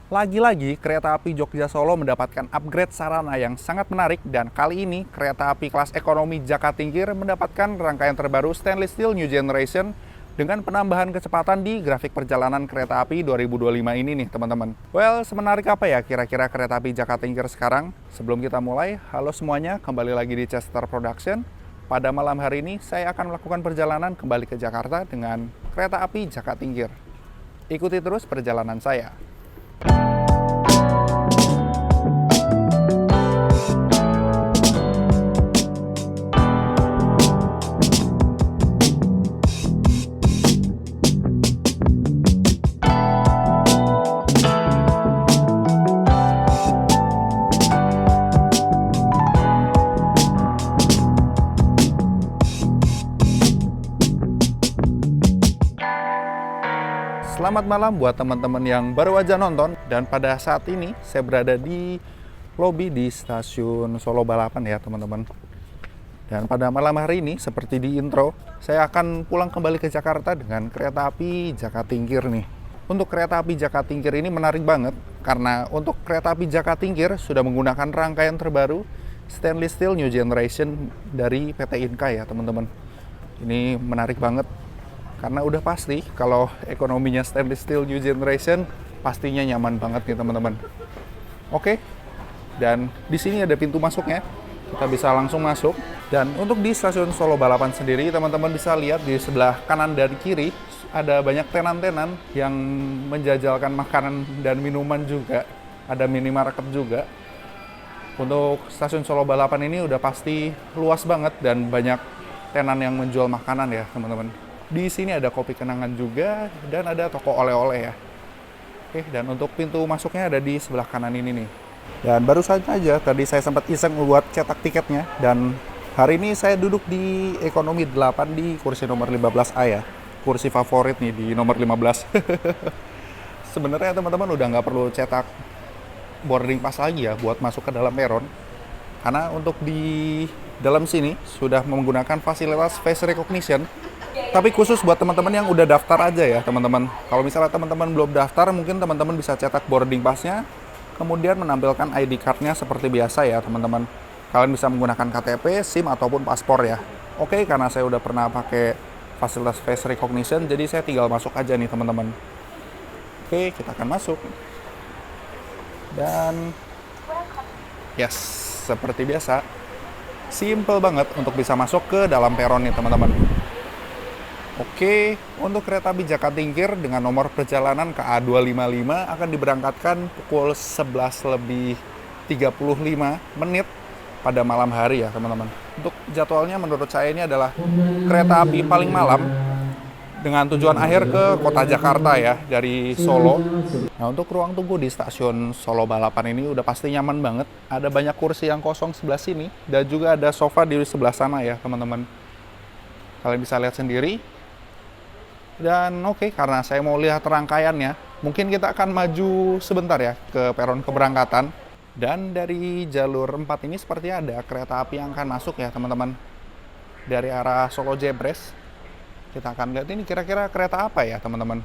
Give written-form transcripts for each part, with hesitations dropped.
Lagi-lagi kereta api Jogja Solo mendapatkan upgrade sarana yang sangat menarik dan kali ini kereta api kelas ekonomi Jakatingkir mendapatkan rangkaian terbaru stainless steel new generation dengan penambahan kecepatan di grafik perjalanan kereta api 2025 ini nih teman-teman. Well, semenarik apa ya kira-kira kereta api Jakatingkir sekarang? Sebelum kita mulai, halo semuanya, kembali lagi di Chester Production. Pada malam hari ini saya akan melakukan perjalanan kembali ke Jakarta dengan kereta api Jakatingkir. Ikuti terus perjalanan saya. Selamat malam buat teman-teman yang baru aja nonton, dan pada saat ini saya berada di lobi di stasiun Solo Balapan ya teman-teman. Dan pada malam hari ini seperti di intro, saya akan pulang kembali ke Jakarta dengan kereta api Jakatingkir nih. Untuk kereta api Jakatingkir ini menarik banget karena untuk kereta api Jakatingkir sudah menggunakan rangkaian terbaru stainless steel new generation dari PT Inka ya teman-teman. Ini menarik banget. Karena udah pasti kalau ekonominya stainless steel new generation pastinya nyaman banget nih teman-teman. Oke. Dan di sini ada pintu masuknya. Kita bisa langsung masuk. Dan untuk di stasiun Solo Balapan sendiri teman-teman bisa lihat di sebelah kanan dan kiri ada banyak tenan-tenan yang menjajalkan makanan dan minuman juga. Ada minimarket juga. Untuk stasiun Solo Balapan ini udah pasti luas banget dan banyak tenan yang menjual makanan ya teman-teman. Di sini ada kopi kenangan juga dan ada toko oleh-oleh ya. Oke, dan untuk pintu masuknya ada di sebelah kanan ini nih. Dan baru saja tadi saya sempat iseng buat cetak tiketnya dan hari ini saya duduk di ekonomi 8 di kursi nomor 15A ya. Kursi favorit nih di nomor 15. Sebenarnya teman-teman udah nggak perlu cetak boarding pass lagi ya buat masuk ke dalam peron. Karena untuk di dalam sini sudah menggunakan fasilitas face recognition. Tapi khusus buat teman-teman yang udah daftar aja ya teman-teman. Kalau misalnya teman-teman belum daftar, mungkin teman-teman bisa cetak boarding pass-nya, kemudian menampilkan ID card-nya seperti biasa ya teman-teman. Kalian bisa menggunakan KTP, SIM, ataupun paspor ya. Oke, karena saya udah pernah pakai fasilitas face recognition, jadi saya tinggal masuk aja nih teman-teman. Oke, kita akan masuk. Dan yes, seperti biasa, simple banget untuk bisa masuk ke dalam peron nih teman-teman. Oke, untuk kereta api Jakatingkir dengan nomor perjalanan KA255 akan diberangkatkan pukul 11:35 pada malam hari ya teman-teman. Untuk jadwalnya menurut saya ini adalah kereta api paling malam dengan tujuan akhir ke kota Jakarta ya dari Solo. Nah, untuk ruang tunggu di stasiun Solo Balapan ini udah pasti nyaman banget. Ada banyak kursi yang kosong sebelah sini dan juga ada sofa di sebelah sana ya teman-teman. Kalian bisa lihat sendiri. Dan oke, karena saya mau lihat rangkaiannya, mungkin kita akan maju sebentar ya ke peron keberangkatan. Dan dari jalur 4 ini sepertinya ada kereta api yang akan masuk ya teman-teman. Dari arah Solo Jebres. Kita akan lihat ini kira-kira kereta apa ya teman-teman.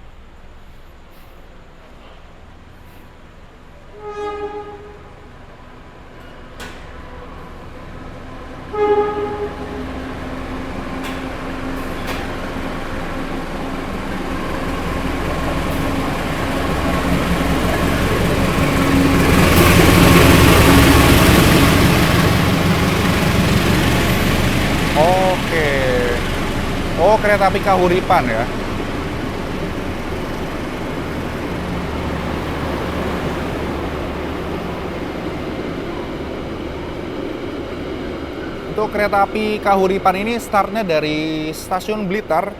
Oke. Oh, kereta api Kahuripan ya. Untuk kereta api Kahuripan ini startnya dari stasiun Blitar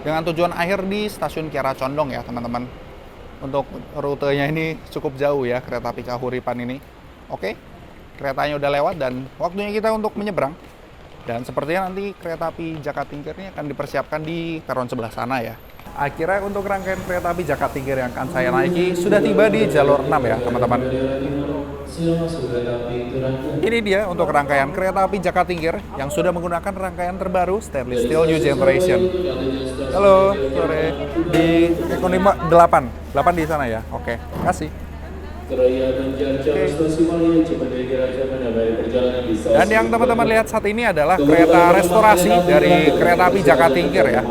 dengan tujuan akhir di stasiun Kiara Condong ya teman-teman. Untuk rutenya ini cukup jauh ya kereta api Kahuripan ini. Oke, keretanya udah lewat dan waktunya kita untuk menyeberang. Dan sepertinya nanti kereta api Jakatingkir ini akan dipersiapkan di peron sebelah sana ya. Akhirnya untuk rangkaian kereta api Jakatingkir yang akan saya naiki sudah tiba di jalur 6 ya teman-teman. Ini dia untuk rangkaian kereta api Jakatingkir yang sudah menggunakan rangkaian terbaru stainless steel new generation. Halo, sore. Di ekonomi 8 di sana ya. Oke, kasih. Dan yang teman-teman lihat saat ini adalah kereta restorasi dari kereta api Jakatingkir ya.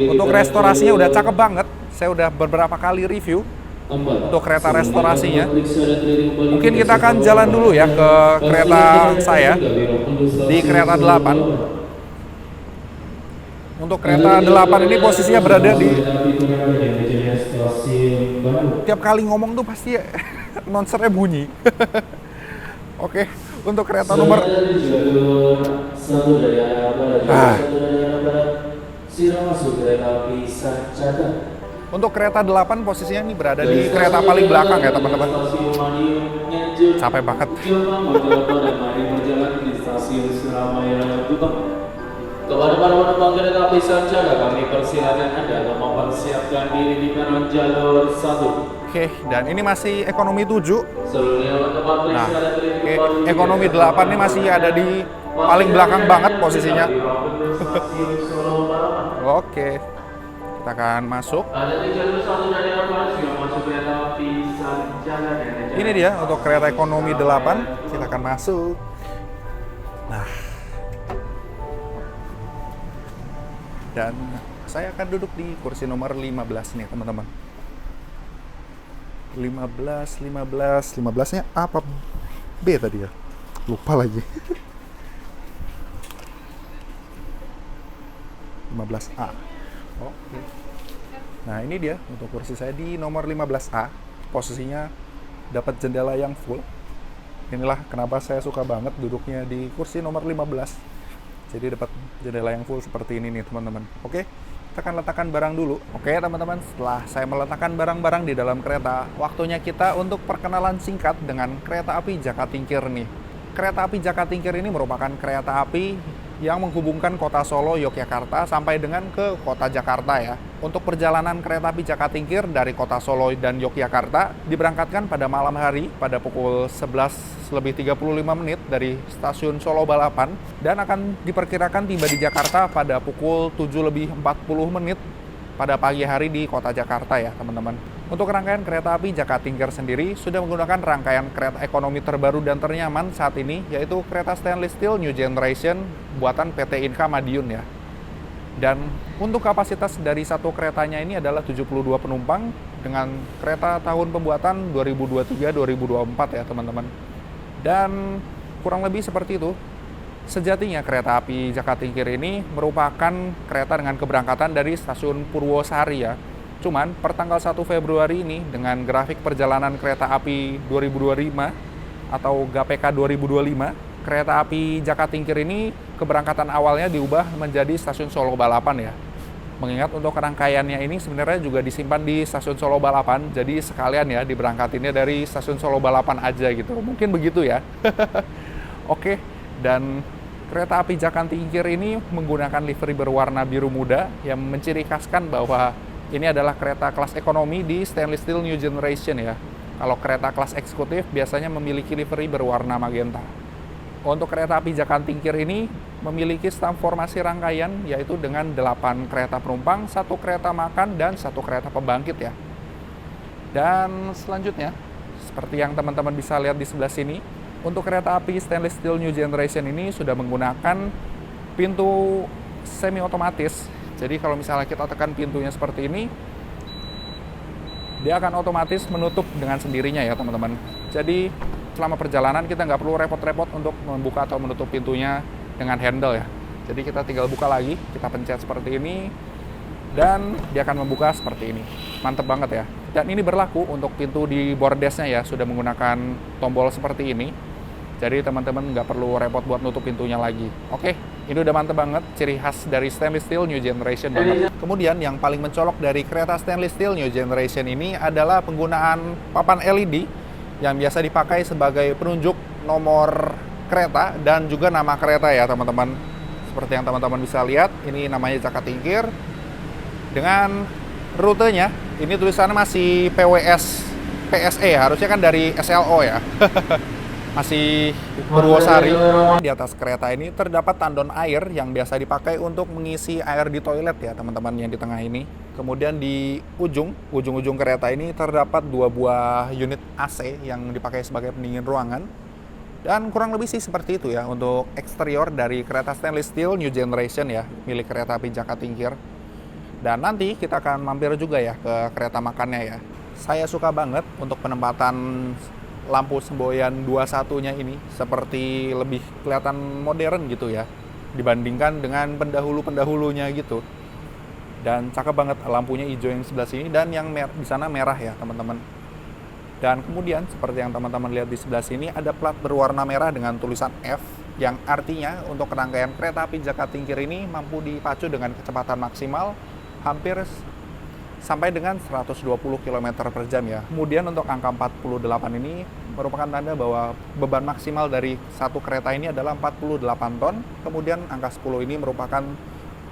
Untuk restorasinya udah cakep banget. Saya udah beberapa kali review untuk kereta restorasinya. Mungkin kita akan jalan dulu ya ke kereta saya di kereta 8. Untuk kereta 8 ini posisinya berada di, tiap kali ngomong tuh pasti announcernya bunyi. Oke, untuk kereta nomor untuk kereta 8 posisinya ini berada di kereta paling belakang ya teman-teman. Capek banget. Kepada para penumpang kereta api Sancaka, kami persilakan Anda untuk mempersiapkan diri di peron jalur 1. Oke, dan ini masih ekonomi 7. Nah, ekonomi 8 ini masih ada di paling belakang banget posisinya. Oke, kita akan masuk. Ini dia untuk kereta ekonomi 8. Kita akan masuk. Nah, dan saya akan duduk di kursi nomor 15 nih teman-teman. 15-nya apa? B tadi ya? Lupa lagi. 15A. Oke. Nah ini dia untuk kursi saya di nomor 15A. Posisinya dapat jendela yang full. Inilah kenapa saya suka banget duduknya di kursi nomor 15. Jadi dapat jendela yang full seperti ini nih teman-teman. Oke, kita akan letakkan barang dulu. Oke teman-teman, setelah saya meletakkan barang-barang di dalam kereta, waktunya kita untuk perkenalan singkat dengan kereta api Jakatingkir nih. Kereta api Jakatingkir ini merupakan kereta api yang menghubungkan kota Solo, Yogyakarta sampai dengan ke kota Jakarta ya. Untuk perjalanan kereta api Jakatingkir dari kota Solo dan Yogyakarta diberangkatkan pada malam hari pada pukul 11:35 dari stasiun Solo Balapan dan akan diperkirakan tiba di Jakarta pada pukul 7:40 pada pagi hari di kota Jakarta ya teman-teman. Untuk rangkaian kereta api Jakatingkir sendiri sudah menggunakan rangkaian kereta ekonomi terbaru dan ternyaman saat ini, yaitu kereta stainless steel New Generation buatan PT Inka Madiun ya. Dan untuk kapasitas dari satu keretanya ini adalah 72 penumpang dengan kereta tahun pembuatan 2023-2024 ya teman-teman. Dan kurang lebih seperti itu. Sejatinya kereta api Jakatingkir ini merupakan kereta dengan keberangkatan dari stasiun Purwosari ya. Cuman per tanggal 1 Februari ini dengan grafik perjalanan kereta api 2025 atau GPK 2025, kereta api Jakatingkir ini keberangkatan awalnya diubah menjadi stasiun Solo Balapan ya. Mengingat untuk rangkaiannya ini sebenarnya juga disimpan di stasiun Solo Balapan, jadi sekalian ya diberangkatinnya dari stasiun Solo Balapan aja gitu. Mungkin begitu ya. Oke, dan kereta api Jakatingkir ini menggunakan livery berwarna biru muda yang menciri khaskan bahwa ini adalah kereta kelas ekonomi di stainless steel New Generation ya. Kalau kereta kelas eksekutif biasanya memiliki livery berwarna magenta. Untuk kereta api Jakatingkir ini memiliki sistem formasi rangkaian yaitu dengan 8 kereta penumpang, 1 kereta makan, dan 1 kereta pembangkit ya. Dan selanjutnya, seperti yang teman-teman bisa lihat di sebelah sini, untuk kereta api stainless steel New Generation ini sudah menggunakan pintu semi otomatis. Jadi kalau misalnya kita tekan pintunya seperti ini, dia akan otomatis menutup dengan sendirinya ya teman-teman. Jadi selama perjalanan kita nggak perlu repot-repot untuk membuka atau menutup pintunya dengan handle ya. Jadi kita tinggal buka lagi, kita pencet seperti ini, dan dia akan membuka seperti ini. Mantep banget ya. Dan ini berlaku untuk pintu di bordesnya ya, sudah menggunakan tombol seperti ini. Jadi teman-teman nggak perlu repot buat nutup pintunya lagi. Oke, ini udah mantep banget, ciri khas dari stainless steel New Generation banget. Kemudian yang paling mencolok dari kereta stainless steel New Generation ini adalah penggunaan papan LED yang biasa dipakai sebagai penunjuk nomor kereta dan juga nama kereta ya teman-teman. Seperti yang teman-teman bisa lihat, ini namanya Jakatingkir. Dengan rutenya, ini tulisannya masih PWS PSE, harusnya kan dari SLO ya. masih Purwosari. Di atas kereta ini terdapat tandon air yang biasa dipakai untuk mengisi air di toilet ya teman-teman yang di tengah ini. Kemudian di ujung-ujung kereta ini terdapat 2 buah unit AC yang dipakai sebagai pendingin ruangan. Dan kurang lebih sih seperti itu ya untuk eksterior dari kereta stainless steel new generation ya, milik kereta api Jakatingkir. Dan nanti kita akan mampir juga ya ke kereta makannya ya. Saya suka banget untuk penempatan lampu semboyan 21-nya ini, seperti lebih kelihatan modern gitu ya dibandingkan dengan pendahulu-pendahulunya gitu. Dan cakep banget lampunya hijau yang sebelah sini dan yang di sana merah ya teman-teman. Dan kemudian seperti yang teman-teman lihat di sebelah sini ada plat berwarna merah dengan tulisan F yang artinya untuk rangkaian kereta api Jakatingkir ini mampu dipacu dengan kecepatan maksimal hampir sampai dengan 120 km per jam ya. Kemudian untuk angka 48 ini merupakan tanda bahwa beban maksimal dari satu kereta ini adalah 48 ton. Kemudian angka 10 ini merupakan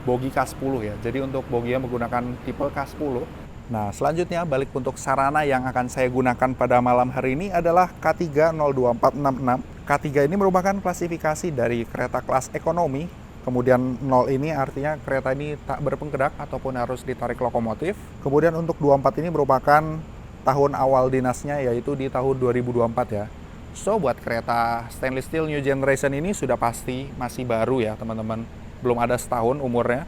bogi K10 ya. Jadi untuk boginya menggunakan tipe K10. Nah, selanjutnya balik untuk sarana yang akan saya gunakan pada malam hari ini adalah K3-02466. K3 ini merupakan klasifikasi dari kereta kelas ekonomi. Kemudian 0 ini artinya kereta ini tak berpenggerak ataupun harus ditarik lokomotif. Kemudian untuk 24 ini merupakan tahun awal dinasnya yaitu di tahun 2024 ya. So, buat kereta stainless steel new generation ini sudah pasti masih baru ya teman-teman. Belum ada setahun umurnya.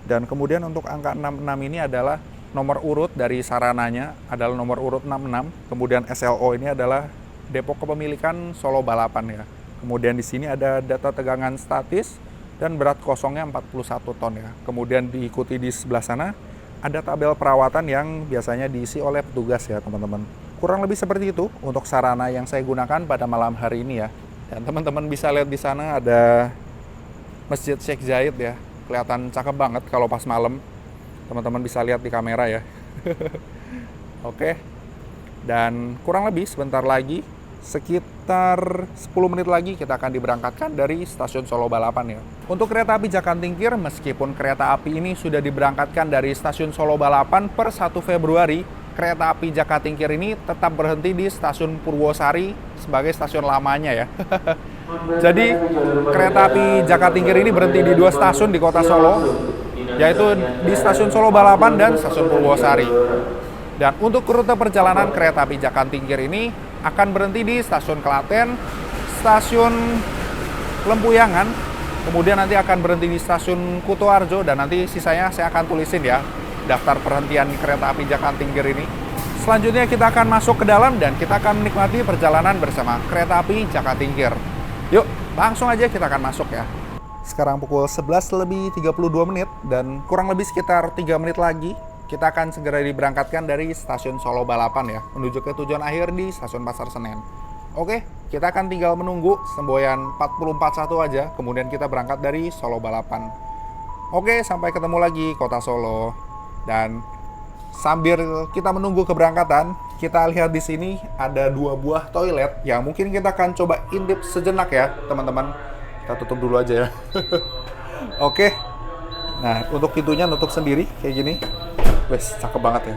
Dan kemudian untuk angka 66 ini adalah nomor urut dari sarananya adalah nomor urut 66. Kemudian SLO ini adalah Depok Kepemilikan Solo Balapan ya. Kemudian di sini ada data tegangan statis dan berat kosongnya 41 ton ya. Kemudian diikuti di sebelah sana ada tabel perawatan yang biasanya diisi oleh petugas ya teman-teman. Kurang lebih seperti itu untuk sarana yang saya gunakan pada malam hari ini ya. Dan teman-teman bisa lihat di sana ada Masjid Sheikh Zayed ya. Kelihatan cakep banget kalau pas malam. Teman-teman bisa lihat di kamera ya. Oke. Dan kurang lebih sebentar lagi, sekitar 10 menit lagi kita akan diberangkatkan dari stasiun Solo Balapan ya. Untuk kereta api Jakatingkir, meskipun kereta api ini sudah diberangkatkan dari stasiun Solo Balapan per 1 Februari, kereta api Jakatingkir ini tetap berhenti di stasiun Purwosari sebagai stasiun lamanya ya. Jadi kereta api Jakatingkir ini berhenti di 2 stasiun di kota Solo, yaitu di stasiun Solo Balapan dan stasiun Purwosari. Dan untuk rute perjalanan kereta api Jakatingkir ini akan berhenti di stasiun Klaten, stasiun Lempuyangan, kemudian nanti akan berhenti di stasiun Kutoarjo, dan nanti sisanya saya akan tulisin ya daftar perhentian kereta api Jakatingkir ini. Selanjutnya kita akan masuk ke dalam dan kita akan menikmati perjalanan bersama kereta api Jakatingkir. Yuk, langsung aja kita akan masuk ya. Sekarang pukul 11:32 menit dan kurang lebih sekitar 3 menit lagi kita akan segera diberangkatkan dari stasiun Solo Balapan ya, menuju ke tujuan akhir di stasiun Pasar Senen. Oke, kita akan tinggal menunggu semboyan 441 aja, kemudian kita berangkat dari Solo Balapan. Oke, sampai ketemu lagi kota Solo. Dan sambil kita menunggu keberangkatan, kita lihat di sini ada 2 buah toilet yang mungkin kita akan coba intip sejenak ya, teman-teman. Kita tutup dulu aja ya. Oke. Nah, untuk pintunya nutup sendiri kayak gini. Wes, cakep banget ya.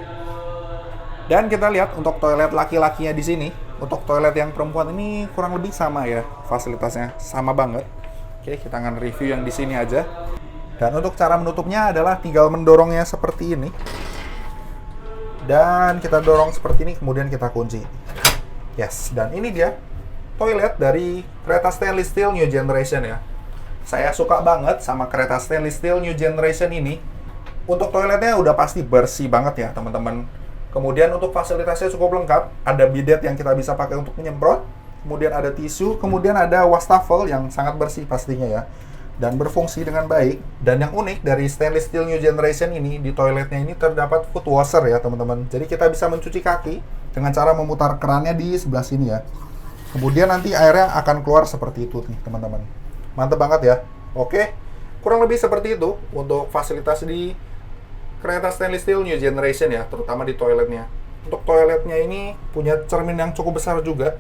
Dan kita lihat untuk toilet laki-lakinya di sini. Untuk toilet yang perempuan ini kurang lebih sama ya, fasilitasnya sama banget. Oke, kita akan review yang di sini aja. Dan untuk cara menutupnya adalah tinggal mendorongnya seperti ini. Dan kita dorong seperti ini, kemudian kita kunci. Yes, dan ini dia toilet dari kereta stainless steel new generation ya. Saya suka banget sama kereta stainless steel new generation ini. Untuk toiletnya udah pasti bersih banget ya teman-teman. Kemudian untuk fasilitasnya cukup lengkap. Ada bidet yang kita bisa pakai untuk menyemprot. Kemudian ada tisu. Kemudian ada wastafel yang sangat bersih pastinya ya. Dan berfungsi dengan baik. Dan yang unik dari stainless steel new generation ini, di toiletnya ini terdapat foot washer ya teman-teman. Jadi kita bisa mencuci kaki dengan cara memutar kerannya di sebelah sini ya. Kemudian nanti airnya akan keluar seperti itu nih teman-teman. Mantap banget ya. Oke, kurang lebih seperti itu untuk fasilitas di kereta stainless steel new generation ya, terutama di toiletnya. Untuk toiletnya ini punya cermin yang cukup besar juga.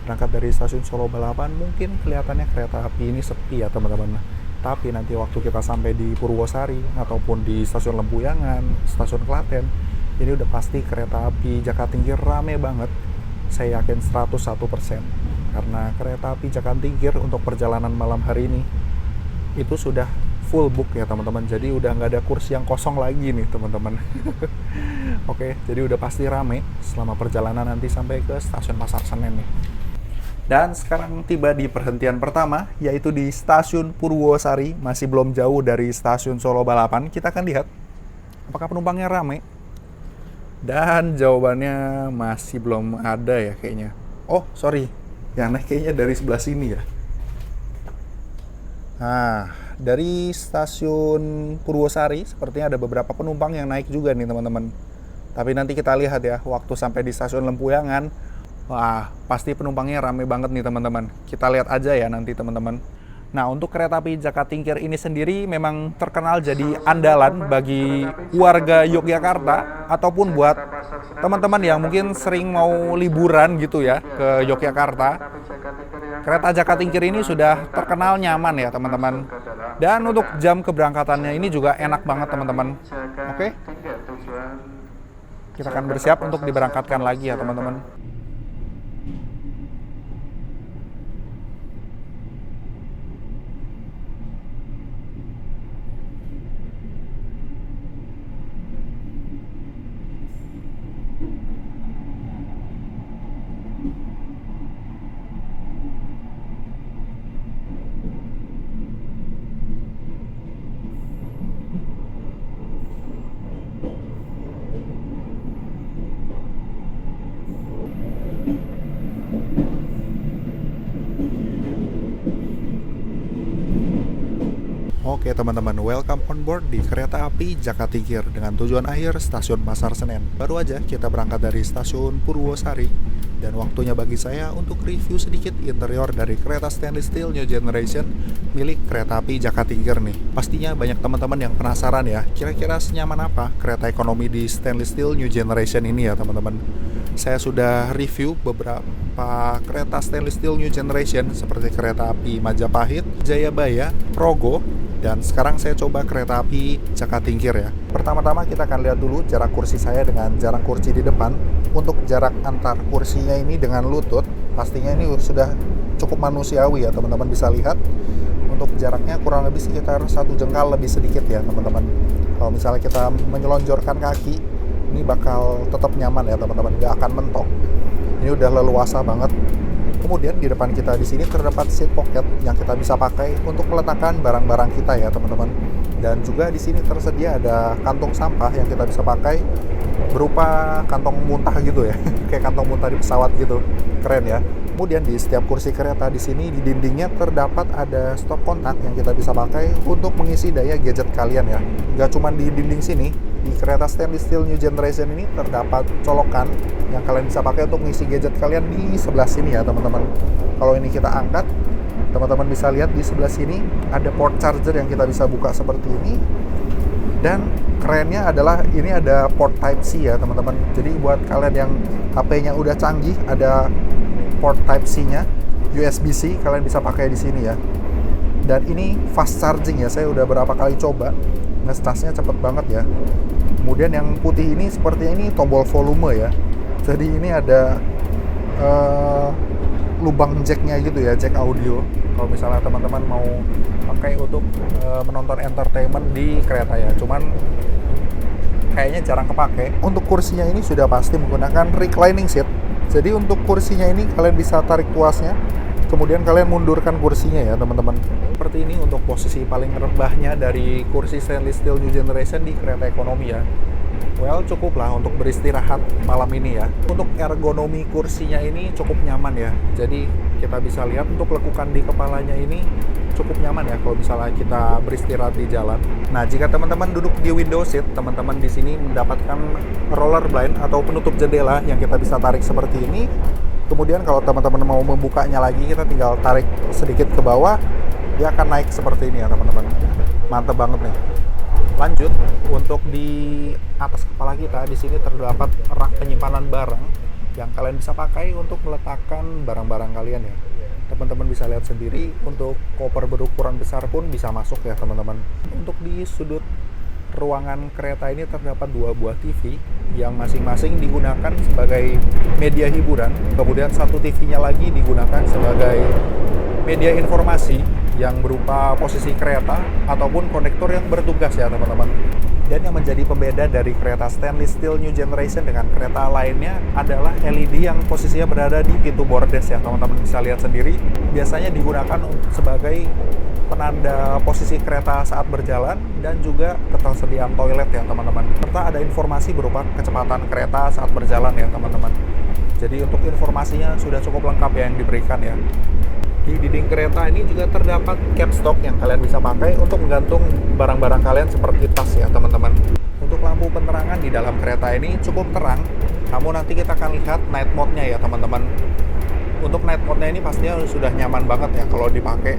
berangkat dari stasiun Solo Balapan, mungkin kelihatannya kereta api ini sepi ya teman-teman. Tapi nanti waktu kita sampai di Purwosari ataupun di stasiun Lempuyangan, stasiun Klaten, ini udah pasti kereta api Jakatingkir rame banget. Saya yakin 101%. Karena kereta api Jakatingkir untuk perjalanan malam hari ini itu sudah full book ya teman-teman. Jadi udah nggak ada kursi yang kosong lagi nih teman-teman. Oke, jadi udah pasti rame selama perjalanan nanti sampai ke stasiun Pasar Senen nih. Dan sekarang tiba di perhentian pertama, yaitu di stasiun Purwosari. Masih belum jauh dari stasiun Solo Balapan. Kita akan lihat apakah penumpangnya rame. Dan jawabannya masih belum ada ya kayaknya. Oh, sorry. Yang naik kayaknya dari sebelah sini ya. Nah, dari stasiun Purwosari sepertinya ada beberapa penumpang yang naik juga nih teman-teman. Tapi nanti kita lihat ya, waktu sampai di stasiun Lempuyangan, wah, pasti penumpangnya rame banget nih teman-teman. Kita lihat aja ya nanti teman-teman. Nah, untuk kereta api Jakatingkir ini sendiri memang terkenal jadi andalan bagi warga Yogyakarta ataupun buat teman-teman yang mungkin sering mau liburan gitu ya ke Yogyakarta. Kereta Jakatingkir ini sudah terkenal nyaman ya teman-teman. Dan untuk jam keberangkatannya ini juga enak banget teman-teman. Oke? Kita akan bersiap untuk diberangkatkan lagi ya teman-teman. Oke teman-teman, welcome on board di kereta api Jakatingkir dengan tujuan akhir stasiun Pasar Senen. Baru aja kita berangkat dari stasiun Purwosari dan waktunya bagi saya untuk review sedikit interior dari kereta stainless steel new generation milik kereta api Jakatingkir nih. Pastinya banyak teman-teman yang penasaran ya, kira-kira senyaman apa kereta ekonomi di stainless steel new generation ini ya teman-teman. Saya sudah review beberapa kereta stainless steel new generation seperti kereta api Majapahit, Jayabaya, Progo, dan sekarang saya coba kereta api Jakatingkir ya. Pertama-tama kita akan lihat dulu jarak kursi saya dengan jarak kursi di depan. Untuk jarak antar kursinya ini dengan lutut, pastinya ini sudah cukup manusiawi ya teman-teman bisa lihat. Untuk jaraknya kurang lebih sekitar 1 jengkal lebih sedikit ya teman-teman. Kalau misalnya kita menyelonjorkan kaki, ini bakal tetap nyaman ya teman-teman, nggak akan mentok. Ini udah leluasa banget. Kemudian di depan kita di sini terdapat seat pocket yang kita bisa pakai untuk meletakkan barang-barang kita ya teman-teman. Dan juga di sini tersedia ada kantong sampah yang kita bisa pakai berupa kantong muntah gitu ya, kayak kantong muntah di pesawat gitu, keren ya. Kemudian di setiap kursi kereta di sini di dindingnya terdapat ada stop kontak yang kita bisa pakai untuk mengisi daya gadget kalian ya. Nggak cuma di dinding sini, di kereta stainless steel new generation ini terdapat colokan yang kalian bisa pakai untuk mengisi gadget kalian di sebelah sini ya teman-teman. Kalau ini kita angkat, teman-teman bisa lihat di sebelah sini ada port charger yang kita bisa buka seperti ini. Dan kerennya adalah ini ada port Type-C ya teman-teman. Jadi buat kalian yang HP-nya udah canggih, ada port Type-C-nya, USB-C, kalian bisa pakai di sini ya. Dan ini fast charging ya, saya udah berapa kali coba, nge-charge-nya cepet banget ya. Kemudian yang putih ini sepertinya ini tombol volume ya. Jadi ini ada lubang jack-nya gitu ya, jack audio. Kalau misalnya teman-teman mau pakai untuk menonton entertainment di kereta ya. Cuman kayaknya jarang kepake. Untuk kursinya ini sudah pasti menggunakan reclining seat. Jadi untuk kursinya ini kalian bisa tarik tuasnya, kemudian kalian mundurkan kursinya ya teman-teman. Seperti ini untuk posisi paling rebahnya dari kursi stainless steel new generation di kereta ekonomi ya. Well, cukup lah untuk beristirahat malam ini ya. Untuk ergonomi kursinya ini cukup nyaman ya. Jadi kita bisa lihat untuk lekukan di kepalanya ini cukup nyaman ya kalau misalnya kita beristirahat di jalan. Nah, jika teman-teman duduk di window seat, teman-teman di sini mendapatkan roller blind atau penutup jendela yang kita bisa tarik seperti ini. Kemudian kalau teman-teman mau membukanya lagi, kita tinggal tarik sedikit ke bawah, dia akan naik seperti ini ya teman-teman. Mantap banget nih. Lanjut, untuk di atas kepala kita di sini terdapat rak penyimpanan barang yang kalian bisa pakai untuk meletakkan barang-barang kalian ya. Teman-teman bisa lihat sendiri, untuk koper berukuran besar pun bisa masuk ya teman-teman. Untuk di sudut ruangan kereta ini terdapat 2 buah TV yang masing-masing digunakan sebagai media hiburan. Kemudian satu TV-nya lagi digunakan sebagai media informasi yang berupa posisi kereta ataupun konektor yang bertugas ya teman-teman. Dan yang menjadi pembeda dari kereta stainless steel new generation dengan kereta lainnya adalah LED yang posisinya berada di pintu bordes ya teman-teman, bisa lihat sendiri. Biasanya digunakan sebagai penanda posisi kereta saat berjalan dan juga ketersediaan toilet ya teman-teman. Serta ada informasi berupa kecepatan kereta saat berjalan ya teman-teman. Jadi untuk informasinya sudah cukup lengkap ya yang diberikan ya. Di dinding kereta ini juga terdapat capstock yang kalian bisa pakai untuk menggantung barang-barang kalian seperti tas ya teman-teman. Untuk lampu penerangan di dalam kereta ini cukup terang, namun nanti kita akan lihat night mode-nya ya teman-teman. Untuk night mode-nya ini pastinya sudah nyaman banget ya kalau dipakai.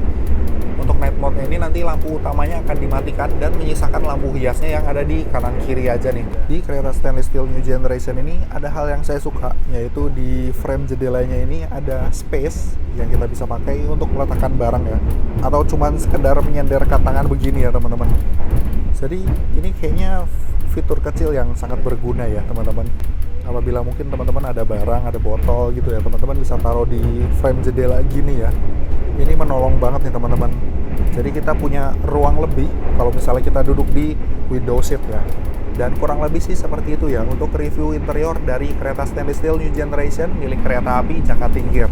Untuk night mode-nya ini nanti lampu utamanya akan dimatikan dan menyisakan lampu hiasnya yang ada di kanan kiri aja nih. Di kereta stainless steel new generation ini ada hal yang saya suka, yaitu di frame jendelanya ini ada space yang kita bisa pakai untuk meletakkan barang ya, atau cuman sekedar menyenderkan tangan begini ya teman-teman. Jadi ini kayaknya fitur kecil yang sangat berguna ya teman-teman. Apabila mungkin teman-teman ada barang, ada botol gitu ya, teman-teman bisa taruh di frame jendela gini ya. Ini menolong banget nih teman-teman. Jadi kita punya ruang lebih kalau misalnya kita duduk di window seat ya. Dan kurang lebih sih seperti itu ya untuk review interior dari kereta stainless steel new generation milik kereta api Jakatingkir.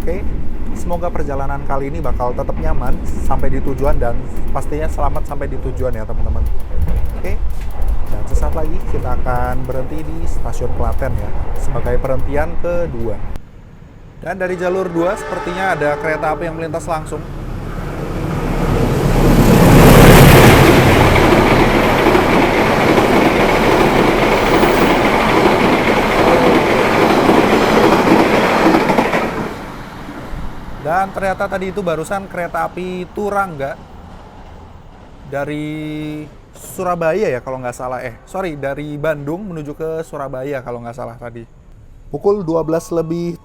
Oke, semoga perjalanan kali ini bakal tetap nyaman sampai di tujuan dan pastinya selamat sampai di tujuan ya teman-teman. Oke, dan sesaat lagi kita akan berhenti di stasiun Klaten ya sebagai perhentian kedua. Dan dari jalur 2 sepertinya ada kereta api yang melintas langsung. Dan ternyata tadi itu barusan kereta api Turangga dari Surabaya ya kalau nggak salah. Dari Bandung menuju ke Surabaya kalau nggak salah tadi. Pukul 12:07,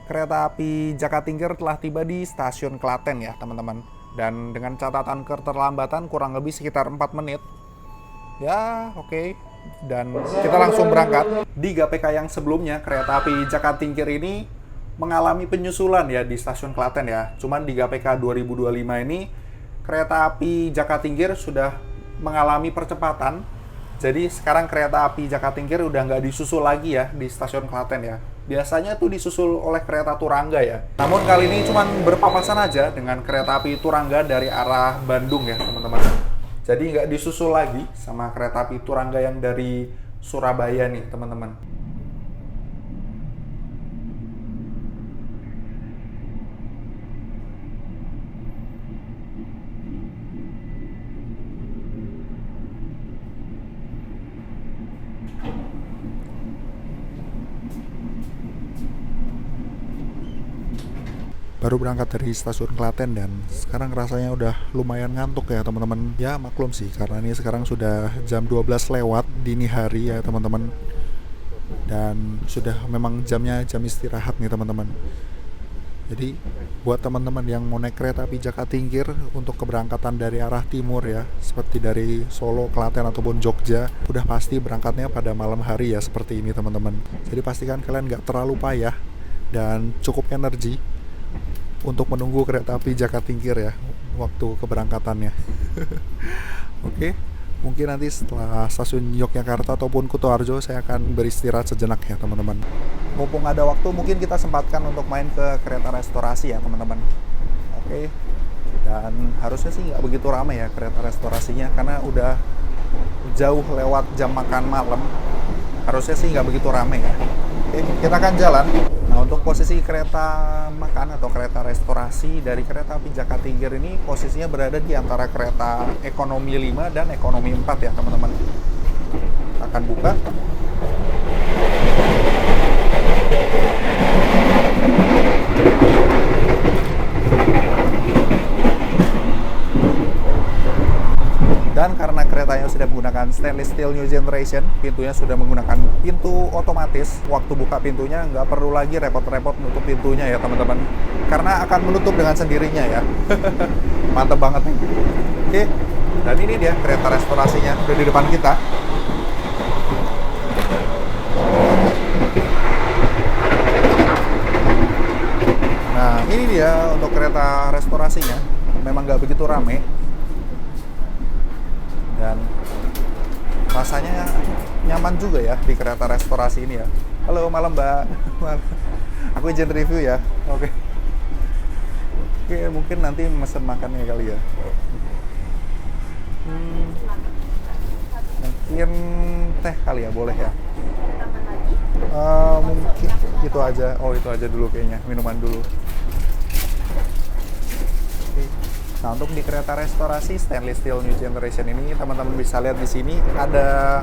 kereta api Jakatingkir telah tiba di stasiun Klaten ya teman-teman. Dan dengan catatan keterlambatan kurang lebih sekitar 4 menit. Ya oke. Dan kita langsung berangkat. Di GPK yang sebelumnya kereta api Jakatingkir ini mengalami penyusulan ya di stasiun Klaten ya. Cuman di GPK 2025 ini kereta api Jakatingkir sudah mengalami percepatan. Jadi sekarang kereta api Jakatingkir udah nggak disusul lagi ya di stasiun Klaten ya. Biasanya tuh disusul oleh kereta Turangga ya. Namun kali ini cuma berpapasan aja dengan kereta api Turangga dari arah Bandung ya teman-teman. Jadi nggak disusul lagi sama kereta api Turangga yang dari Surabaya nih teman-teman. Baru berangkat dari stasiun Klaten dan sekarang rasanya udah lumayan ngantuk ya teman-teman. Ya maklum sih karena ini sekarang sudah jam 12 lewat dini hari ya teman-teman. Dan sudah memang jamnya jam istirahat nih teman-teman. Jadi buat teman-teman yang mau naik kereta api Jakatingkir untuk keberangkatan dari arah timur ya, seperti dari Solo, Klaten ataupun Jogja, udah pasti berangkatnya pada malam hari ya seperti ini teman-teman. Jadi pastikan kalian nggak terlalu payah dan cukup energi untuk menunggu kereta api Jakatingkir ya waktu keberangkatannya. Oke, mungkin nanti setelah stasiun Yogyakarta ataupun Kutoarjo saya akan beristirahat sejenak ya teman-teman. Mumpung ada waktu mungkin kita sempatkan untuk main ke kereta restorasi ya teman-teman. Oke, dan harusnya sih nggak begitu ramai ya kereta restorasinya karena udah jauh lewat jam makan malam. Harusnya sih nggak begitu ramai ya. Oke, kita akan jalan. Nah, untuk posisi kereta makan atau kereta restorasi dari kereta api Jakatingkir ini posisinya berada di antara kereta ekonomi 5 dan ekonomi 4 ya teman-teman. Akan buka. Dan karena keretanya sudah menggunakan stainless steel new generation. Pintunya sudah menggunakan pintu otomatis. Waktu buka pintunya nggak perlu lagi repot-repot menutup pintunya ya teman-teman, karena akan menutup dengan sendirinya ya. Mantap banget nih. Oke, dan ini dia kereta restorasinya udah di depan kita. Nah, ini dia untuk kereta restorasinya. Memang nggak begitu rame. Dan rasanya nyaman juga ya di kereta restorasi ini ya. Halo, malam Mbak. Aku izin review ya. Oke. Oke, mungkin nanti mesen makannya kali ya. Mungkin teh kali ya, boleh ya? Mungkin itu aja. Oh, itu aja dulu kayaknya, minuman dulu. Nah, untuk di kereta restorasi stainless steel new generation ini, teman-teman bisa lihat di sini ada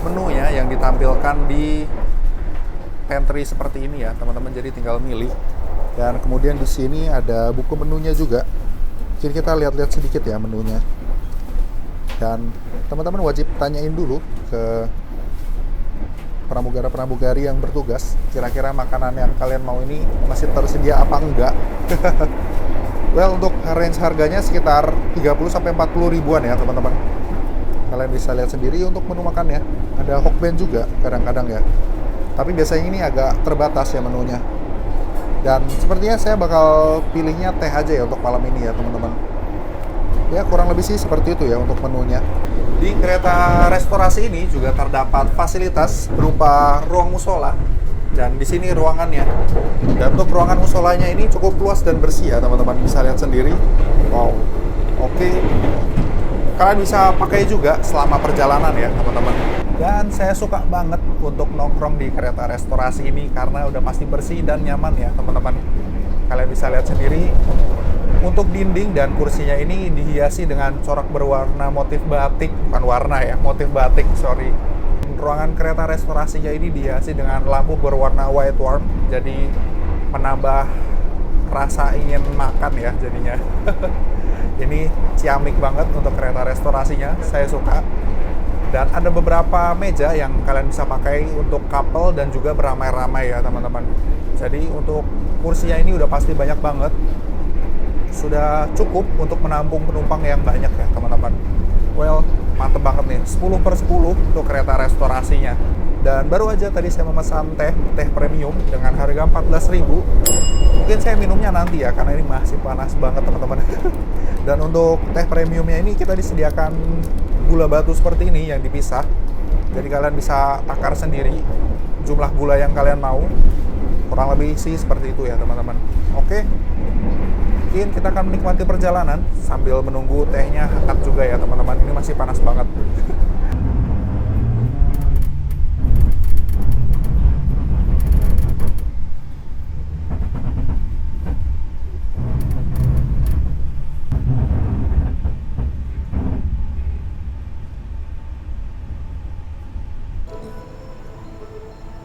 menunya yang ditampilkan di pantry seperti ini ya, teman-teman. Jadi tinggal milih. Dan kemudian di sini ada buku menunya juga. Jadi kita lihat-lihat sedikit ya menunya. Dan teman-teman wajib tanyain dulu ke pramugara-pramugari yang bertugas, kira-kira makanan yang kalian mau ini masih tersedia apa enggak. Well, untuk range harganya sekitar 30-40 ribuan ya teman-teman. Kalian bisa lihat sendiri untuk menu makannya. Ada hokben juga kadang-kadang ya. Tapi biasanya ini agak terbatas ya menunya. Dan sepertinya saya bakal pilihnya teh aja ya untuk malam ini ya teman-teman. Ya kurang lebih sih seperti itu ya untuk menunya. Di kereta restorasi ini juga terdapat fasilitas berupa ruang musola. Dan di sini ruangannya. Dan untuk ruangan musolanya ini cukup luas dan bersih ya teman-teman. Bisa lihat sendiri. Wow. Oke. Kalian bisa pakai juga selama perjalanan ya teman-teman. Dan saya suka banget untuk nongkrong di kereta restorasi ini karena udah pasti bersih dan nyaman ya teman-teman. Kalian bisa lihat sendiri. Untuk dinding dan kursinya ini dihiasi dengan corak berwarna motif batik. Bukan warna ya, motif batik, sorry. Ruangan kereta restorasinya ini dihiasi dengan lampu berwarna white warm, jadi menambah rasa ingin makan ya jadinya. Ini ciamik banget untuk kereta restorasinya, saya suka. Dan ada beberapa meja yang kalian bisa pakai untuk couple dan juga beramai-ramai ya teman-teman. Jadi untuk kursinya ini udah pasti banyak banget. Sudah cukup untuk menampung penumpang yang banyak ya teman-teman. Well, mantep banget nih, 10/10 untuk kereta restorasinya. Dan baru aja tadi saya memesan teh premium dengan harga 14.000. Mungkin saya minumnya nanti ya, karena ini masih panas banget teman-teman. Dan untuk teh premiumnya ini kita disediakan gula batu seperti ini yang dipisah. Jadi kalian bisa takar sendiri jumlah gula yang kalian mau. Kurang lebih sih seperti itu ya teman-teman. Oke. Mungkin kita akan menikmati perjalanan sambil menunggu tehnya hangat juga ya teman-teman. Ini masih panas banget.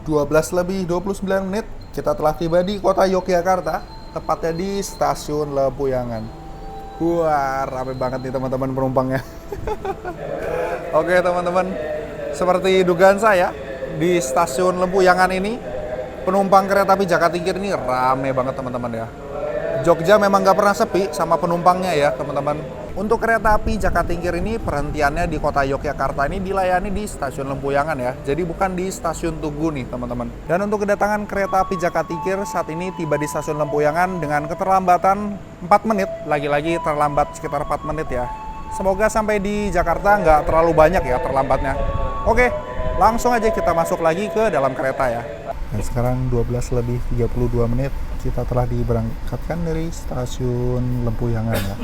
(12:29) kita telah tiba di kota Yogyakarta, tepatnya di stasiun Lempuyangan. Wah, rame banget nih teman-teman penumpangnya. Oke teman-teman, seperti dugaan saya, di stasiun Lempuyangan ini penumpang kereta api Jakatingkir ini rame banget teman-teman ya. Jogja memang nggak pernah sepi sama penumpangnya ya teman-teman. Untuk kereta api Jakatingkir ini perhentiannya di kota Yogyakarta ini dilayani di stasiun Lempuyangan ya. Jadi bukan di stasiun Tugu nih teman-teman. Dan untuk kedatangan kereta api Jakatingkir saat ini tiba di stasiun Lempuyangan dengan keterlambatan 4 menit. Lagi-lagi terlambat sekitar 4 menit ya. Semoga sampai di Jakarta nggak terlalu banyak ya terlambatnya. Oke, langsung aja kita masuk lagi ke dalam kereta ya. Dan sekarang 12:32 kita telah diberangkatkan dari stasiun Lempuyangan ya.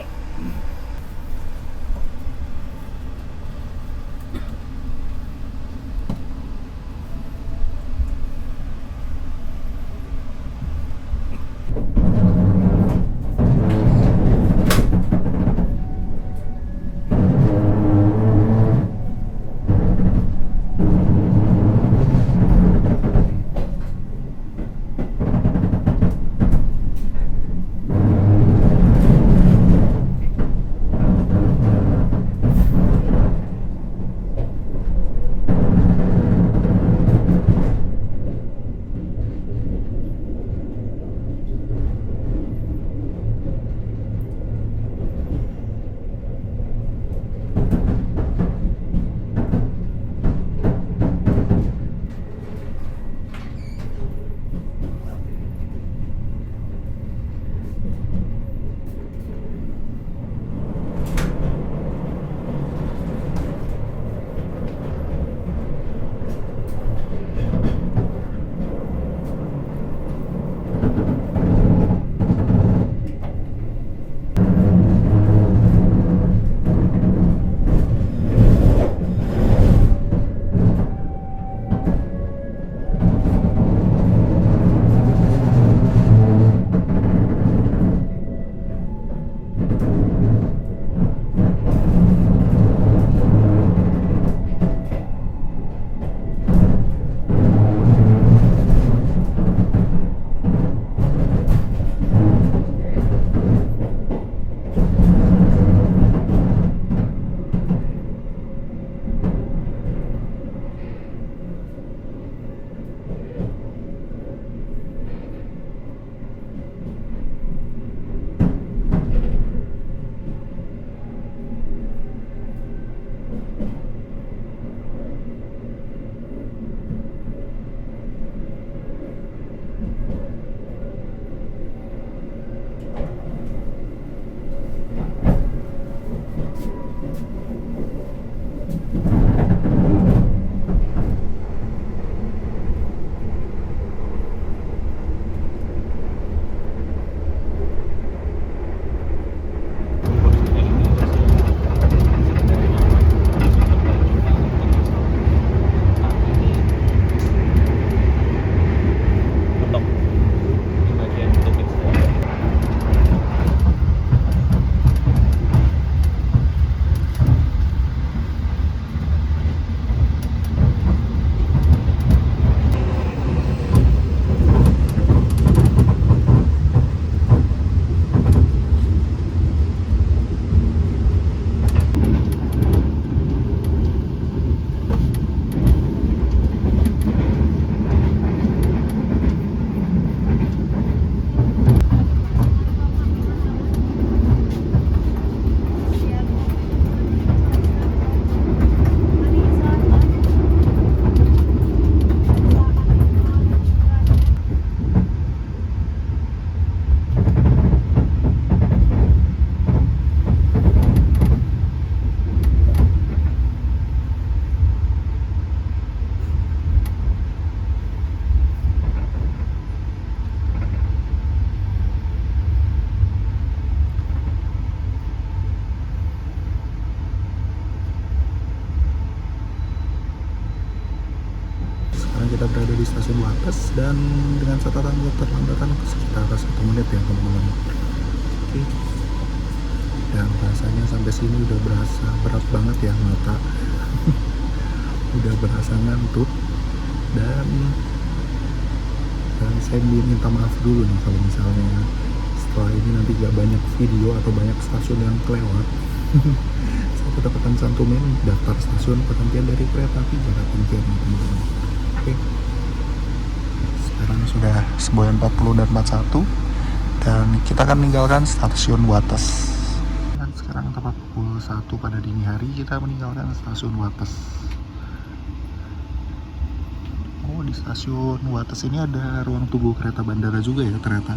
Wates dan dengan catatan keterlambatan sekitar 1 menit ya teman-teman. Oke. Dan rasanya sampai sini udah berasa berat banget ya mata. Udah berasa ngantuk dan saya minta maaf dulu nih kalau misalnya setelah ini nanti gak banyak video atau banyak stasiun yang kelewat. Saya tetap akan cantumin daftar stasiun perhentian dari kereta api Jakarta Tingkir nih teman-teman. Oke. Sekarang sudah 9.40 dan 41 dan kita akan meninggalkan stasiun Wates. Dan sekarang tepat pukul 1 pada dini hari kita meninggalkan stasiun Wates. Oh, di stasiun Wates ini ada ruang tunggu kereta bandara juga ya ternyata.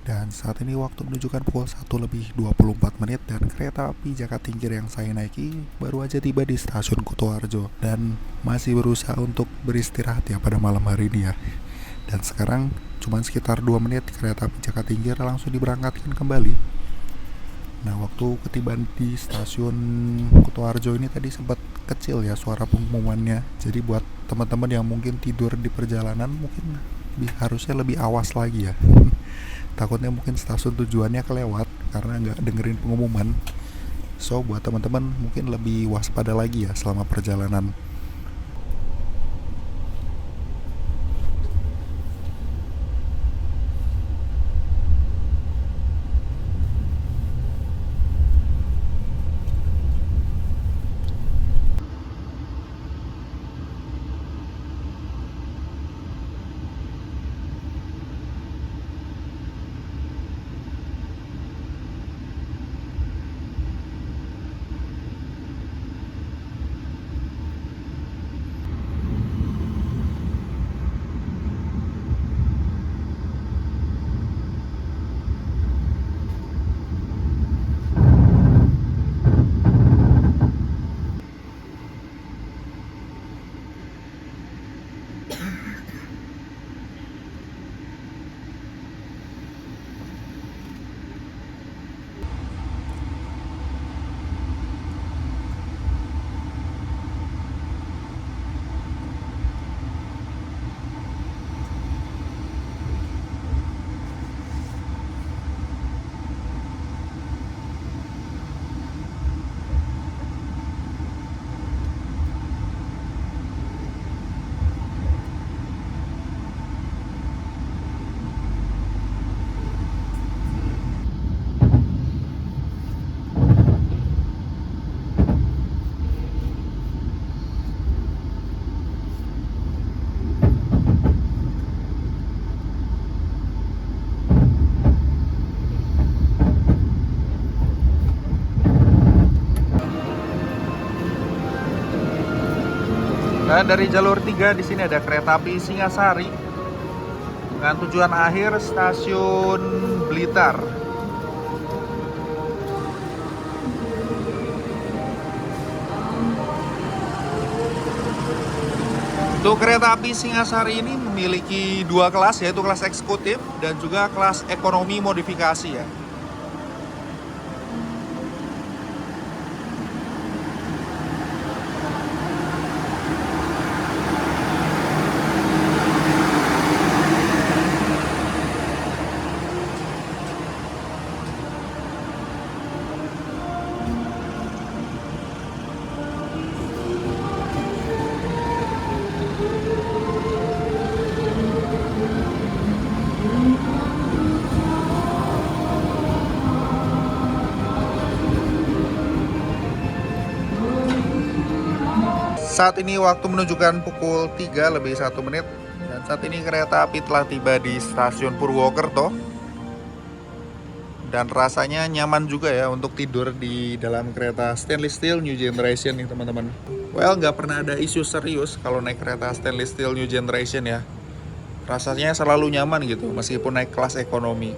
Dan saat ini waktu menunjukkan pukul 1:24 dan kereta api Jakarta Tingkir yang saya naiki baru aja tiba di stasiun Kutoarjo dan masih berusaha untuk beristirahat ya pada malam hari ini ya. Dan sekarang cuma sekitar 2 menit kereta api Jakarta Tingkir langsung diberangkatkan kembali. Nah, waktu ketibaan di stasiun Kutoarjo ini tadi sempat kecil ya suara pengumumannya. Jadi buat teman-teman yang mungkin tidur di perjalanan mungkin harusnya lebih awas lagi ya. Takutnya mungkin stasiun tujuannya kelewat karena nggak dengerin pengumuman. So buat teman-teman mungkin lebih waspada lagi ya selama perjalanan. Dan dari jalur 3 di sini ada kereta api Singasari dengan tujuan akhir stasiun Blitar. Untuk kereta api Singasari ini memiliki 2 kelas, yaitu kelas eksekutif dan juga kelas ekonomi modifikasi ya. Saat ini waktu menunjukkan pukul 3 lebih 1 menit. Dan saat ini kereta api telah tiba di stasiun Purwokerto. Dan rasanya nyaman juga ya untuk tidur di dalam kereta stainless steel New Generation nih teman-teman. Well, nggak pernah ada isu serius kalau naik kereta stainless steel New Generation ya. Rasanya selalu nyaman gitu meskipun naik kelas ekonomi.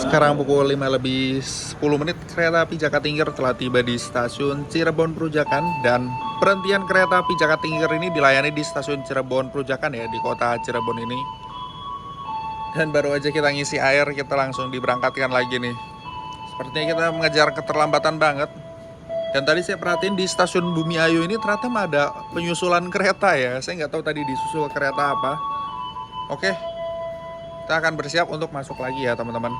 Sekarang pukul 5 lebih 10 menit, kereta api Jakatingkir telah tiba di stasiun Cirebon Perujakan. Dan perhentian kereta api Jakatingkir ini dilayani di stasiun Cirebon Perujakan ya, di kota Cirebon ini. Dan baru aja kita ngisi air, kita langsung diberangkatkan lagi nih. Sepertinya kita mengejar keterlambatan banget. Dan tadi saya perhatiin di stasiun Bumi Ayu ini ternyata ada penyusulan kereta ya. Saya nggak tahu tadi disusul kereta apa. Oke, kita akan bersiap untuk masuk lagi ya teman-teman.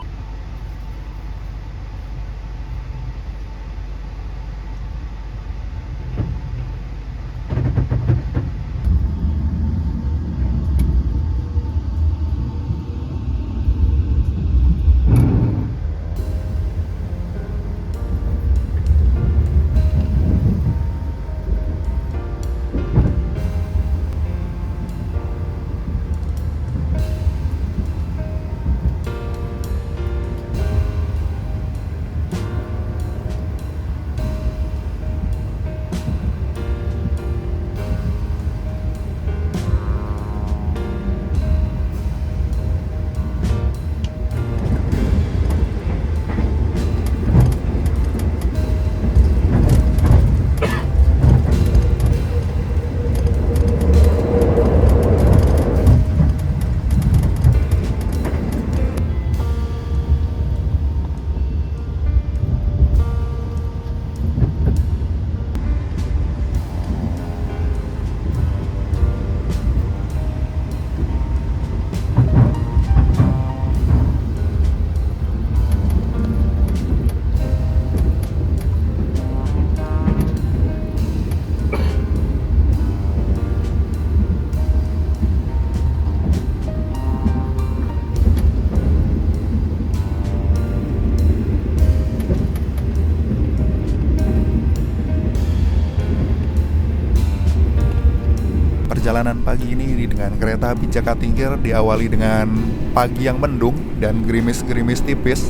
pagi ini dengan kereta api Jakatingkir diawali dengan pagi yang mendung dan gerimis-gerimis tipis.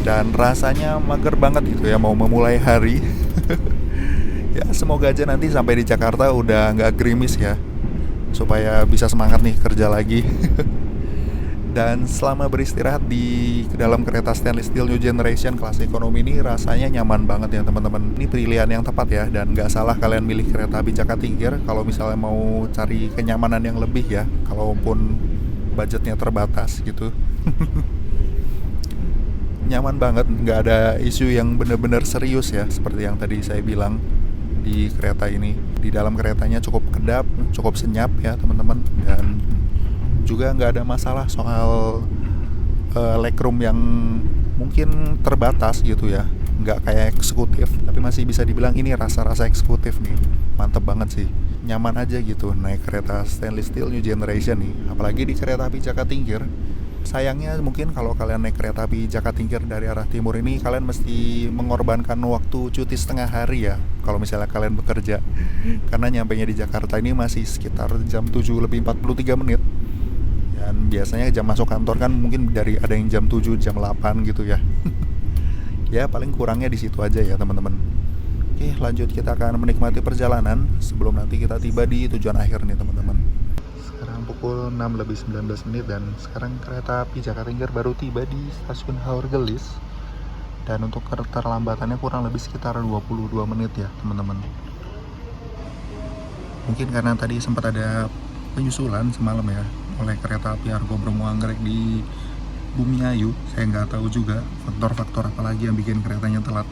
Dan rasanya mager banget gitu ya mau memulai hari. Ya semoga aja nanti sampai di Jakarta udah nggak gerimis ya, supaya bisa semangat nih kerja lagi. Dan selama beristirahat di dalam kereta stainless steel New Generation kelas ekonomi ini rasanya nyaman banget ya teman-teman. Ini pilihan yang tepat ya, dan nggak salah kalian milih kereta api Jakatingkir kalau misalnya mau cari kenyamanan yang lebih ya, kalaupun budgetnya terbatas gitu. Nyaman banget, nggak ada isu yang bener-bener serius ya, seperti yang tadi saya bilang di kereta ini. Di dalam keretanya cukup kedap, cukup senyap ya teman-teman, dan juga nggak ada masalah soal legroom yang mungkin terbatas gitu ya, nggak kayak eksekutif, tapi masih bisa dibilang ini rasa-rasa eksekutif nih. Mantep banget sih, nyaman aja gitu naik kereta stainless steel New Generation nih, apalagi di kereta api Jakatingkir. Sayangnya mungkin kalau kalian naik kereta api Jakatingkir dari arah timur ini, kalian mesti mengorbankan waktu cuti setengah hari ya kalau misalnya kalian bekerja, karena nyampainya di Jakarta ini masih sekitar jam 7:43. Dan biasanya jam masuk kantor kan mungkin dari ada yang jam 7, jam 8 gitu ya. Ya paling kurangnya di situ aja ya teman-teman. Oke, lanjut, kita akan menikmati perjalanan sebelum nanti kita tiba di tujuan akhir nih teman-teman. Sekarang pukul 6:19 dan sekarang kereta api Jakatingkir baru tiba di stasiun Haur Gelis. Dan untuk keterlambatannya kurang lebih sekitar 22 menit ya teman-teman. Mungkin karena tadi sempat ada penyusulan semalam ya oleh kereta api Argo Bromo Anggrek di Bumiayu. Saya nggak tahu juga faktor-faktor apa lagi yang bikin keretanya telat.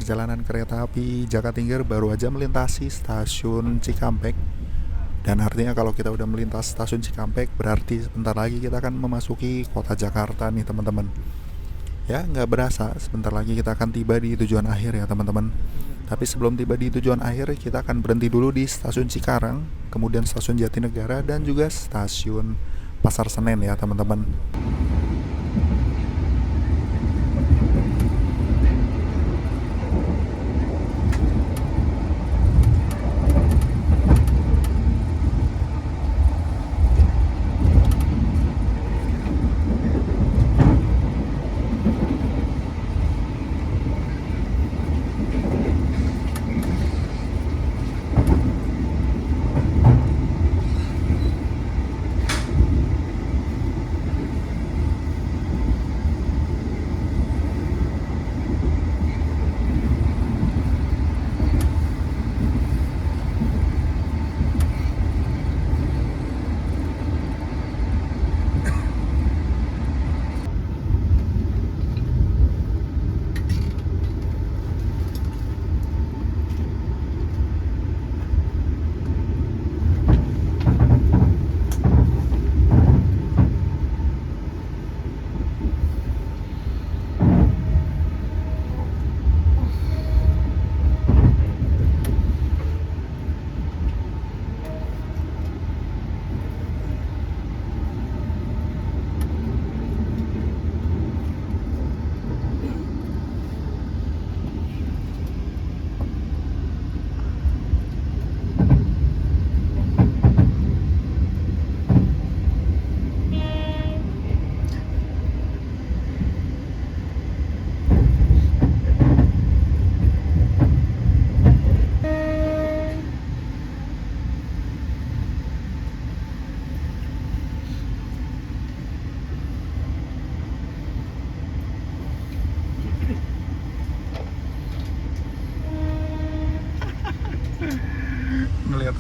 Perjalanan kereta api Jakatingkir baru aja melintasi stasiun Cikampek. Dan artinya kalau kita udah melintas stasiun Cikampek, berarti sebentar lagi kita akan memasuki kota Jakarta nih teman-teman. Ya nggak berasa, sebentar lagi kita akan tiba di tujuan akhir ya teman-teman. Tapi sebelum tiba di tujuan akhir, kita akan berhenti dulu di stasiun Cikarang, kemudian stasiun Jatinegara, dan juga stasiun Pasar Senen ya teman-teman.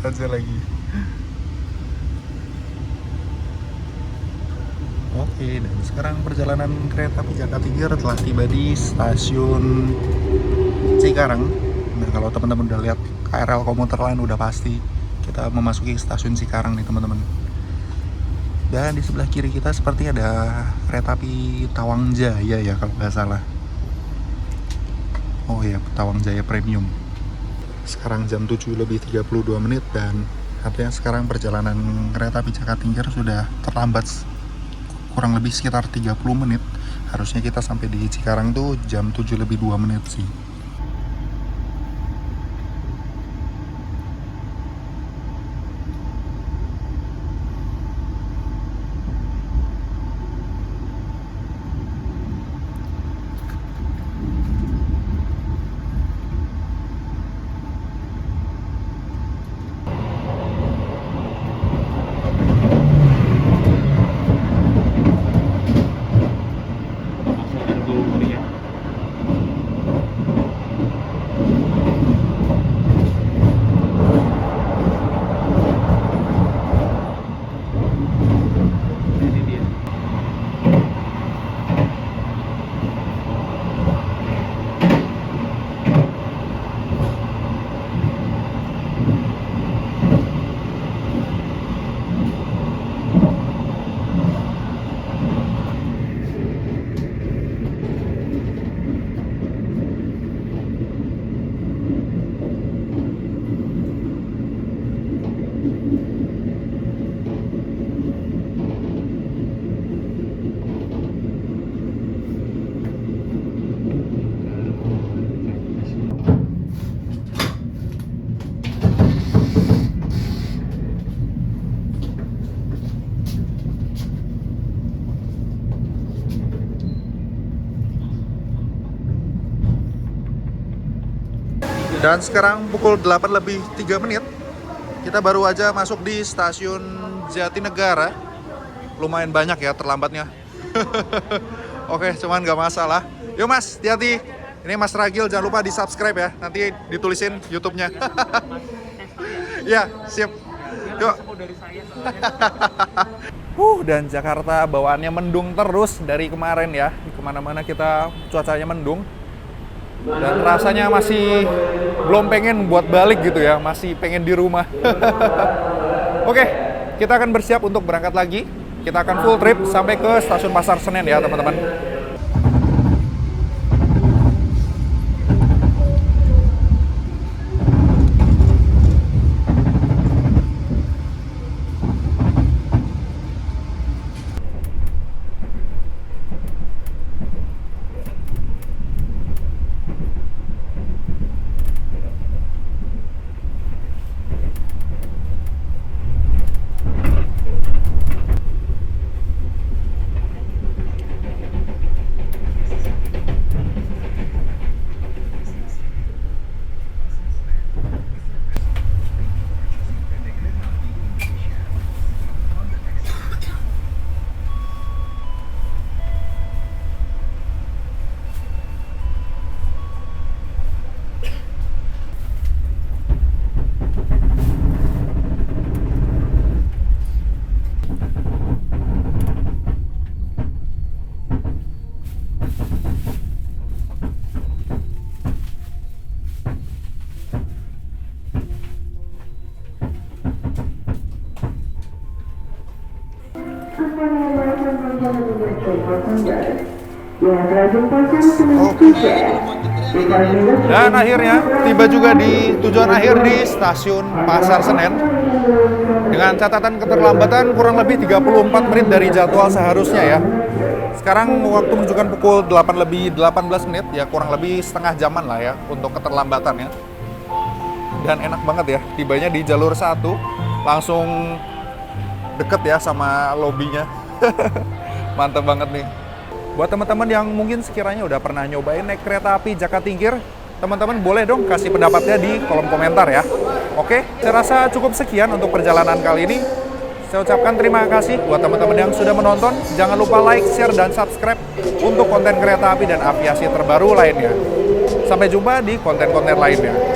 aja lagi. Oke, dan sekarang perjalanan kereta api Jakarta Tingkir telah tiba di stasiun Cikarang. Nah, kalau teman-teman udah lihat KRL komuter lain udah pasti kita memasuki stasiun Cikarang nih teman-teman. Dan di sebelah kiri kita seperti ada kereta api Tawang Jaya ya kalau nggak salah. Oh ya, Tawang Jaya Premium. Sekarang jam 7:32 dan artinya sekarang perjalanan kereta api Jakarta Tingkir sudah terlambat kurang lebih sekitar 30 menit. Harusnya kita sampai di Cikarang tuh jam 7:02 sih. Dan sekarang pukul 8:03. Kita baru aja masuk di stasiun Jatinegara. Lumayan banyak ya terlambatnya. Oke, cuman nggak masalah. Yuk Mas, hati-hati. Ini Mas Ragil, jangan lupa di-subscribe ya. Nanti ditulisin YouTube-nya. Ya, sip. Yuk. Dan Jakarta bawaannya mendung terus dari kemarin ya. Kemana-mana kita cuacanya mendung. Dan rasanya masih belum pengen buat balik gitu ya, masih pengen di rumah. Oke, kita akan bersiap untuk berangkat lagi. Kita akan full trip sampai ke stasiun Pasar Senen ya teman-teman. Dan akhirnya tiba juga di tujuan akhir di stasiun Pasar Senen dengan catatan keterlambatan kurang lebih 34 menit dari jadwal seharusnya ya. Sekarang waktu menunjukkan pukul 8:18 ya, kurang lebih setengah jaman lah ya untuk keterlambatannya. Dan enak banget ya, tibanya di jalur 1 langsung deket ya sama lobinya. Mantap banget nih. Buat teman-teman yang mungkin sekiranya udah pernah nyobain naik kereta api Jakarta Tingkir, teman-teman boleh dong kasih pendapatnya di kolom komentar ya. Oke, saya rasa cukup sekian untuk perjalanan kali ini. Saya ucapkan terima kasih buat teman-teman yang sudah menonton. Jangan lupa like, share, dan subscribe untuk konten kereta api dan aviasi terbaru lainnya. Sampai jumpa di konten-konten lainnya.